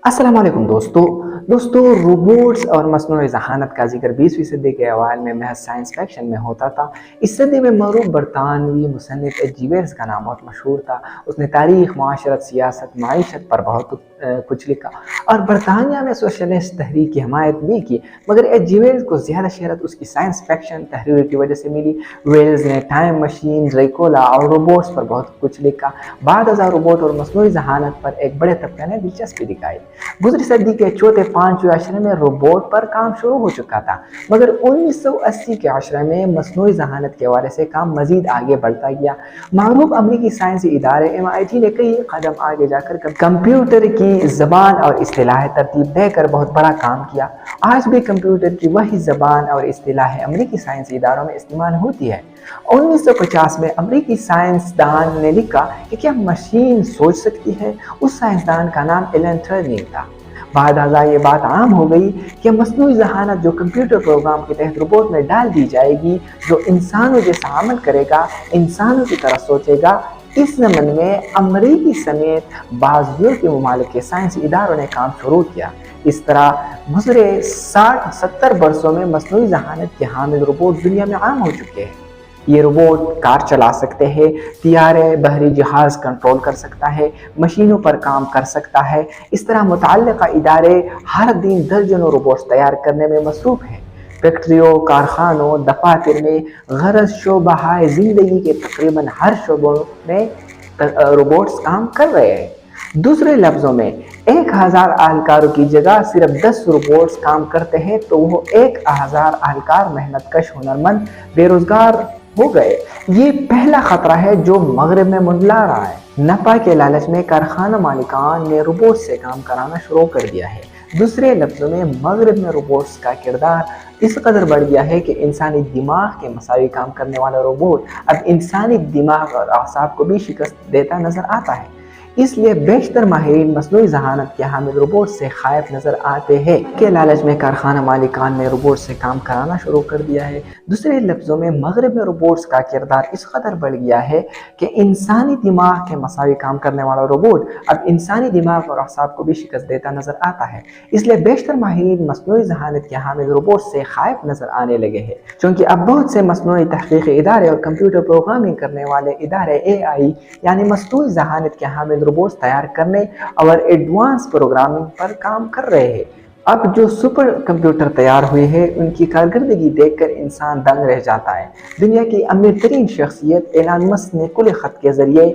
अस्सलाम वालेकुम दोस्तों रोबोट्स और मस्नूई ज़हानत का जिक्र 20वीं सदी के अवाइल में महज साइंस फिक्शन में होता था। इस सदी में मरूफ बरतानवी मुसन्निफ एच.जी. वेल्स का नाम बहुत मशहूर था। उसने तारीख, माशरत, सियासत, माईशत पर बहुत कुछ लिखा और बरतानिया में सोशलिस्ट तहरीक की हमायत भी की। मगर एच.जी. वेल्स को ज़्यादा शहरत उसकी साइंस फिक्शन तहरीर की वजह से मिली। वेल्स ने टाइम मशीन, ड्रैकुला और रोबोट्स पर बहुत कुछ लिखा। बाद हज़ार रोबोट और मस्नूई ज़हानत पर एक बड़े तबके ने दिलचस्पी दिखाई। गुज़री सदी के चौथे पाँचवें अशरे में रोबोट पर काम शुरू हो चुका था, मगर 1980 के अशरे में मसनूई जहानत के हवाले से काम मजीद आगे बढ़ता गया। मारूफ अमरीकी साइंसी इदारे MIT ने कई कदम आगे जाकर कंप्यूटर की ज़बान और इस्तिलाह तरतीब देकर बहुत बड़ा काम किया। आज भी कंप्यूटर की वही ज़बान और इस्तिलाह अमरीकी साइंसी इदारों में इस्तेमाल होती है। 1950 में अमरीकी साइंसदान ने लिखा कि क्या मशीन सोच सकती है। उस साइंसदान का नाम एलन टर्निंग था। बाद ये बात आम हो गई कि मसनूई ज़हानत जो कंप्यूटर प्रोग्राम के तहत रोबोट में डाल दी जाएगी, जो इंसानों जैसा अमल करेगा, इंसानों की तरह सोचेगा। इस ज़मन में अमरीकी समेत बाज़ यूरोपीय ममालिक के साइंसी इदारों ने काम शुरू किया। इस तरह गुज़रे 60-70 बरसों में मसनूई ज़हानत के हामिल रोबोट दुनिया में आम हो चुके हैं। ये रोबोट कार चला सकते हैं, तियारे, बहरी जहाज कंट्रोल कर सकता है, मशीनों पर काम कर सकता है। इस तरह मुतअल्लिक़ा इदारे हर दिन दर्जनों रोबोट्स तैयार करने में मसरूफ़ हैं। फैक्ट्रियों, कारखानों, दफातर में गरज शोबाहाए ज़िंदगी के तकरीबन हर शोबों में रोबोट्स काम कर रहे हैं। दूसरे लफ्ज़ों में 1000 अहलकारों की जगह सिर्फ 10 रोबोट्स काम करते हैं, तो वो 1000 अहलकार मेहनतकश, हुनरमंद, बेरोजगार हो गए। ये पहला खतरा है जो मगरब में मंडला रहा है। नफा के लालच में कारखाना मालिकान ने रोबोट से काम कराना शुरू कर दिया है। दूसरे लफ्ज़ों में मगरब में रोबोट्स का किरदार इस कदर बढ़ गया है कि इंसानी दिमाग के मसावी काम करने वाला रोबोट अब इंसानी दिमाग और आसाब को भी शिकस्त देता नजर आता है। इसलिए बेशतर माहिरीन मसनूई ज़हानत के हामिल रोबोट से खायफ नज़र आते हैं कि लालच में कारखाना मालिकान ने रोबोट से काम कराना शुरू कर दिया है। दूसरे लफ्ज़ों में मगरब में रोबोट्स का किरदार इस कदर बढ़ गया है कि इंसानी दिमाग के मसावी काम करने वाला रोबोट अब इंसानी दिमाग और असाब को भी शिकस्त देता नज़र आता है। इसलिए बेशतर माहिरीन मसनूई ज़हानत के हामिल रोबोट से खायफ नज़र आने लगे हैं, क्योंकि अब बहुत से मसनूई तहकीकी इदारे और कंप्यूटर प्रोग्रामिंग करने वाले इदारे AI यानी मसनूई ज़हानत के हामिल रोबोट्स तैयार करने और एडवांस प्रोग्रामिंग पर काम कर रहे हैं। अब जो सुपर कंप्यूटर तैयार हुए हैं, उनकी कारकर्दगी देखकर इंसान दंग रह जाता है। दुनिया की अमीर तरीन शख्सियत एलन मस्क ने कुल खत के जरिए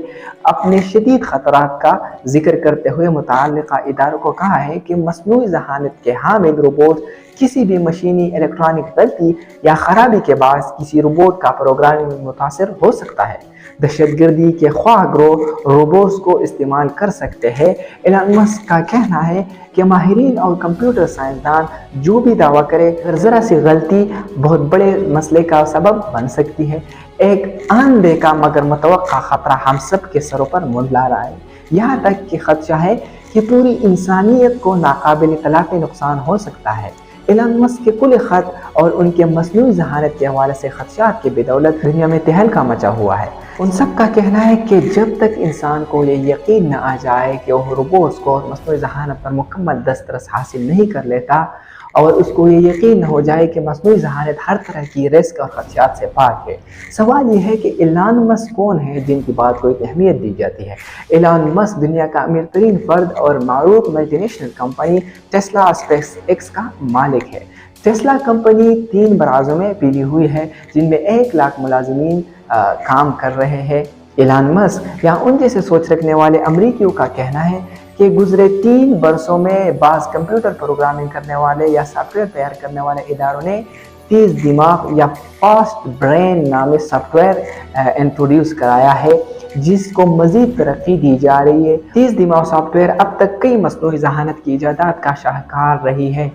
अपने शदीद खतरात का जिक्र करते हुए मुतअल्लिक़ा इदारों को कहा है कि मसनूई ज़हानत के हामिल रोबोट किसी भी मशीनी इलेक्ट्रॉनिक गलती या खराबी के बाद किसी रोबोट का प्रोग्रामिंग मुतासर हो सकता है। दहशतगर्दी के ख्वाह ग्रोह रोबोट्स को इस्तेमाल कर सकते हैं। एलन मस्क का कहना है कि माहिरीन और कंप्यूटर साइंसदान जो भी दावा करे, अगर ज़रा सी गलती बहुत बड़े मसले का सबब बन सकती है। एक अनदेखा मगर मुतवक्का खतरा हम सब के सरों पर मंडला रहा है। यहाँ तक कि खदशा है कि पूरी इंसानियत को नाकाबिल तलाफ़ी नुकसान हो सकता है। एलन मस्क के कुल खत और उनके मसनूई ज़हानत के हवाले से खदशात के बदौलत दुनिया में तहलका मचा हुआ है। उन सब का कहना है कि जब तक इंसान को ये यकीन न आ जाए कि वह रोबोट्स को और मसनूई ज़हानत पर मुकम्मल दस्तरस हासिल नहीं कर लेता, और उसको ये यकीन न हो जाए कि मसनूई ज़हानत हर तरह की रिस्क और खदशात से पाक है। सवाल ये है कि एलन मस्क कौन है जिनकी बात को इतनी अहमियत दी जाती है। एलन मस्क दुनिया का अमीर तरीन फर्द और मारूफ multinational company Tesla SpaceX का मालिक है। टेस्ला कंपनी 3 बराज़ों में फैली हुई है, जिनमें 1 लाख मुलाजिमीन काम कर रहे हैं। एलन मस्क या उन जैसे सोच रखने वाले अमरीकियों का कहना है कि गुज़रे 3 बरसों में बाज़ कंप्यूटर प्रोग्रामिंग करने वाले या सॉफ्टवेयर तैयार करने वाले इदारों ने तेज़ दिमाग या फास्ट ब्रेन नामी सॉफ्टवेयर इंट्रोड्यूस कराया है, जिसको मज़ीद तरक्की दी जा रही है। तेज़ दिमाग सॉफ्टवेयर अब तक कई मसनूई ज़हानत की इजादात का शाहकार रही है।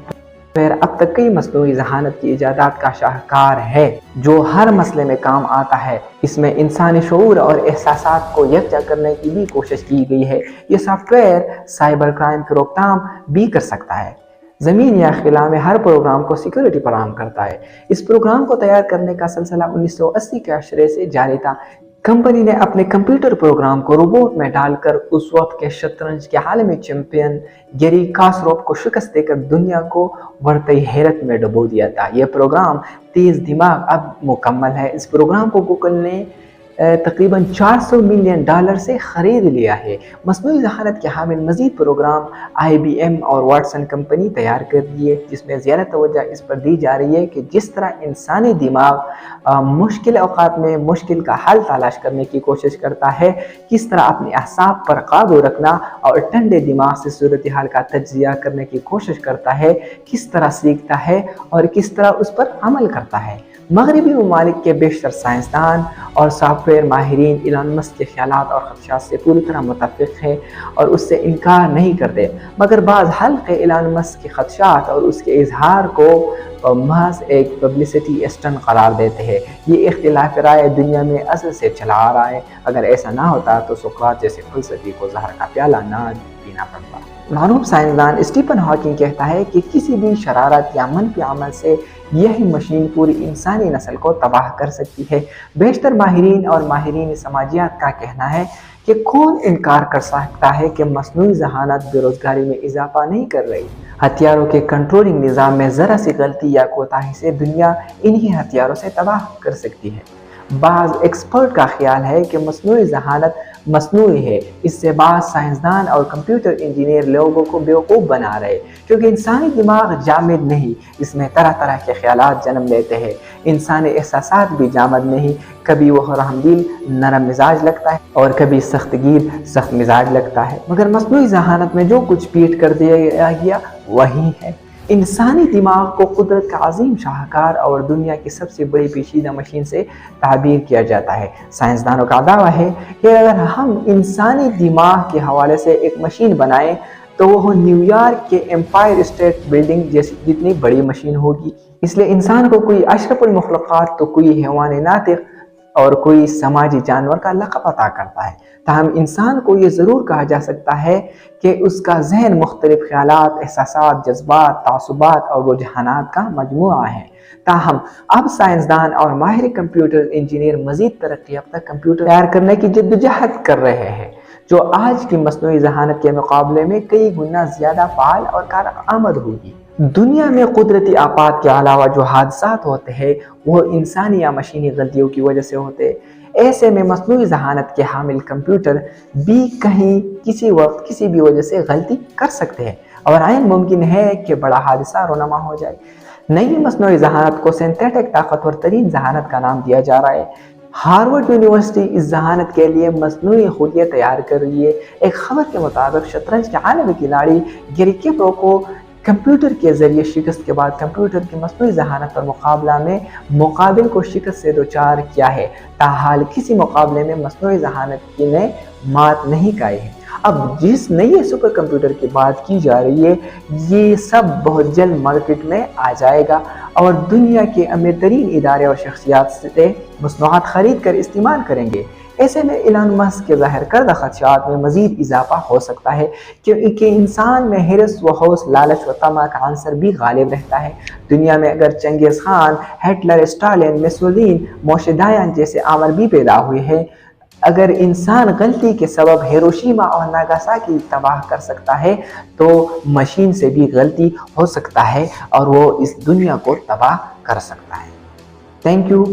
अब तक कई मसनूई ज़हानत की इजादात का शाहकार है जो हर मसले में काम आता है। इसमें इंसानी शऊर और एहसासात को यकजा करने की भी कोशिश की गई है। ये सॉफ्टवेयर साइबर क्राइम की रोकथाम भी कर सकता है। ज़मीन या खिला में हर प्रोग्राम को सिक्योरिटी फराहम करता है। इस प्रोग्राम को तैयार करने का सिलसिला 1980 के अशरे से जारी था। कंपनी ने अपने कंप्यूटर प्रोग्राम को रोबोट में डालकर उस वक्त के शतरंज के आलमी चैंपियन गैरी कास्परोव को शिकस्त देकर दुनिया को बढ़ती हैरत में डुबो दिया था। यह प्रोग्राम तेज दिमाग अब मुकम्मल है। इस प्रोग्राम को गूगल ने तकरीबन $400 मिलियन से ख़रीद लिया है। मसनूई ज़हानत के हामिल मज़ीद प्रोग्राम IBM और वाटसन कंपनी तैयार कर रही है, जिसमें ज़्यादा तवज्जो इस पर दी जा रही है कि जिस तरह इंसानी दिमाग मुश्किल औक़ात में मुश्किल का हल तलाश करने की कोशिश करता है, किस तरह अपने अहसाब पर काबू रखना और ठंडे दिमाग से सूरत हाल का तज्ज़िया करने की कोशिश करता है, किस तरह सीखता है और किस तरह उस पर अमल करता है। मगरबी ममालिक के बेशतर साइंसदान और सॉफ्टवेयर माहिरीन इलॉन मस्क के ख्यालात और ख़दशात से पूरी तरह मुतफ़िक़ है और उससे इनकार नहीं करते, मगर बाज़ हल्क़े इलॉन मस्क के ख़दशात और उसके इजहार को महज एक पब्लिसिटी स्टंट करार देते हैं। ये इख्तिलाफ़ राय दुनिया में असल से चला आ रहा है। अगर ऐसा ना होता तो सुक़रात जैसे फ़लसफ़ी को ज़हर का प्याला ना पीना पड़ता। मारूफ साइंसदान स्टीफन हॉकिंग कहता है कि किसी भी शरारत या मनफी अमल से यही मशीन पूरी इंसानी नस्ल को तबाह कर सकती है। बेशतर माहिरीन और माहिरीन समाजियात का कहना है कि कौन इनकार कर सकता है कि मसनूई ज़हानत बेरोज़गारी में इजाफा नहीं कर रही। हथियारों के कंट्रोलिंग निज़ाम में ज़रा सी गलती या कोताही से दुनिया इन्हीं हथियारों से तबाह कर सकती है। बाज़ एक्सपर्ट का ख्याल है कि मसनूई ज़हानत मसनूई है। इससे बाज़ साइंसदान और कंप्यूटर इंजीनियर लोगों को बेवकूफ़ बना रहे, क्योंकि इंसानी दिमाग जामिद नहीं, इसमें तरह तरह के ख्यालात जन्म लेते हैं। इंसानी एहसासात भी जामिद नहीं, कभी वह रहमदिल नरम मिजाज लगता है और कभी सख्तगीर सख्त मिजाज लगता है। मगर मसनूई ज़हानत में जो कुछ पीट कर दिया गया वही है। इंसानी दिमाग को कुदरत का अजीम शाहकार और दुनिया की सबसे बड़ी पेचीदा मशीन से ताबीर किया जाता है। साइंसदानों का दावा है कि अगर हम इंसानी दिमाग के हवाले से एक मशीन बनाएं तो वह न्यूयॉर्क के एम्पायर स्टेट बिल्डिंग जैसी जितनी बड़ी मशीन होगी। इसलिए इंसान को कोई अशरफुल मखलूक़ात तो कोई हैवान नातिक़ और कोई समाजी जानवर का लक़ब अता करता है। ताहम इंसान को ये ज़रूर कहा जा सकता है कि उसका जहन मुख्तलिफ़ ख़यालात, एहसासात, जज्बात, तासुबात और रुझानात का मजमूआ है। ताहम अब साइंसदान और माहिर कंप्यूटर इंजीनियर मज़ीद तरक्की याफ्ता कंप्यूटर तैयार करने की जद्दोजहद कर रहे हैं, जो आज की मसनूई ज़हानत के मुकाबले में कई गुना ज़्यादा फ़ाल और कारआमद होगी। दुनिया में कुदरती आफात के अलावा जो हादसात होते हैं वो इंसानी या मशीनी गलतियों की वजह से होते हैं। ऐसे में मसनूई ज़हानत के हामिल कंप्यूटर भी कहीं किसी वक्त किसी भी वजह से गलती कर सकते हैं और आइन मुमकिन है कि बड़ा हादसा रोनमा हो जाए। नई मसनूई ज़हानत को सिंथेटिक ताकतवर तरीन ज़हानत का नाम दिया जा रहा है। हार्वर्ड यूनिवर्सिटी इस ज़हानत के लिए मसनूई खुलिया तैयार कर रही है। एक खबर के मुताबिक शतरंज के आलमी खिलाड़ी गैरी कास्परोव को कंप्यूटर के ज़रिए शिकस्त के बाद कंप्यूटर की मसनूई ज़हानत पर मुकाबला में मुकाबिल को शिकस्त से दोचार किया है। ताहाल किसी मुकाबले में मसनूई ज़हानत की ने मात नहीं खाई है। अब जिस नए सुपर कंप्यूटर की बात की जा रही है, ये सब बहुत जल्द मार्केट में आ जाएगा और दुनिया के अमीर तरीन इदारे और शख्सियात से मसनूआत खरीद कर इस्तेमाल करेंगे। ऐसे में इलॉन मस्क के ज़ाहिर करदा खदशात में मज़ीद इजाफा हो सकता है, क्योंकि इंसान में हिरस व हौस, लालच व तमा का आंसर भी गालिब रहता है। दुनिया में अगर Genghis Khan, Hitler, Stalin, Mussolini, Moshe Dayan जैसे आमर भी पैदा हुए हैं, अगर इंसान गलती के सबब हिरोशिमा और नागासाकी तबाह कर सकता है तो मशीन से भी गलती हो सकता है और वो इस दुनिया को तबाह कर सकता है। Thank you.